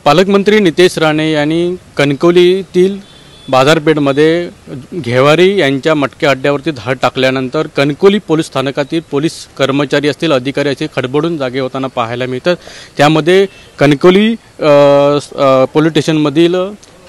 पालकमंत्री नितेश राणे यांनी कणकवलीतील बाजारपेठमध्ये घेवारी यांच्या मटक्या अड्ड्यावरती धाड टाकल्यानंतर कणकवली पोलीस स्थानकातील पोलीस कर्मचारी असतील, अधिकारी असतील खडबडून जागे होताना पाहायला मिळतात। त्यामध्ये कणकवली पोलीस स्टेशनमधील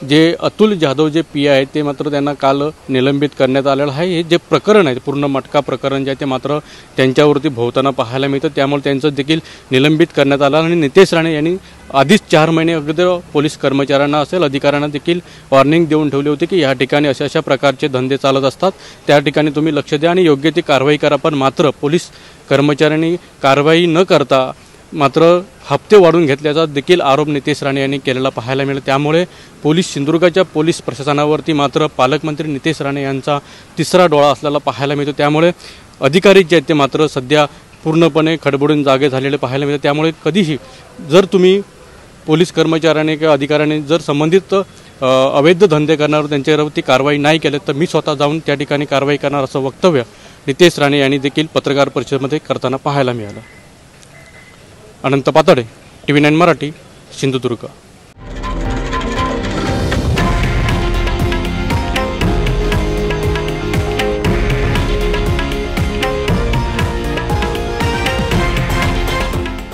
जे अतुल जाधव जे पी आहेत ते मात्र त्यांना काल निलंबित करण्यात आलेलं आहे। हे जे प्रकरण आहे पूर्ण मटका प्रकरण जे आहे ते मात्र त्यांच्यावरती भोवताना पाहायला मिळतं, त्यामुळे त्यांचं देखील निलंबित करण्यात आलं। आणि नितेश राणे यांनी आधीच 4 महिने अगोदर पोलीस कर्मचाऱ्यांना असेल अधिकाऱ्यांना देखील वॉर्निंग देऊन ठेवली होती की या ठिकाणी अशा प्रकारचे धंदे चालत असतात, त्या ठिकाणी तुम्ही लक्ष द्या आणि योग्य ती कारवाई करा। पण मात्र पोलीस कर्मचाऱ्यांनी कारवाई न करता मात्र हप्ते वाढून घेतल्याचा देखील आरोप नितेश राणे यांनी केलेला पाहायला मिळाला। त्यामुळे सिंधुदुर्गाच्या पोलीस प्रशासनावरती मात्र पालकमंत्री नितेश राणे यांचा तिसरा डोळा असलेला पाहायला मिळतो। त्यामुळे अधिकारी जे आहेत ते मात्र सध्या पूर्णपणे खडबडून जागे झालेले पाहायला मिळतात। त्यामुळे कधीही जर तुम्ही पोलीस कर्मचाऱ्यांनी किंवा अधिकाऱ्यांनी जर संबंधित अवैध धंदे करणाऱ्यांवर त्यांच्यावरती कारवाई नाही केली तर मी स्वतः जाऊन त्या ठिकाणी कारवाई करणार असं वक्तव्य नितेश राणे यांनी देखील पत्रकार परिषदेमध्ये करताना पाहायला मिळालं। अनंत पातळे, TV9 मराठी, सिंधुदुर्ग।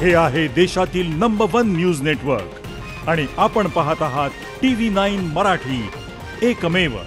हे आहे देशातील नंबर 1 न्यूज नेटवर्क आणि आपण पाहत आहात TV9 मराठी, एकमेव।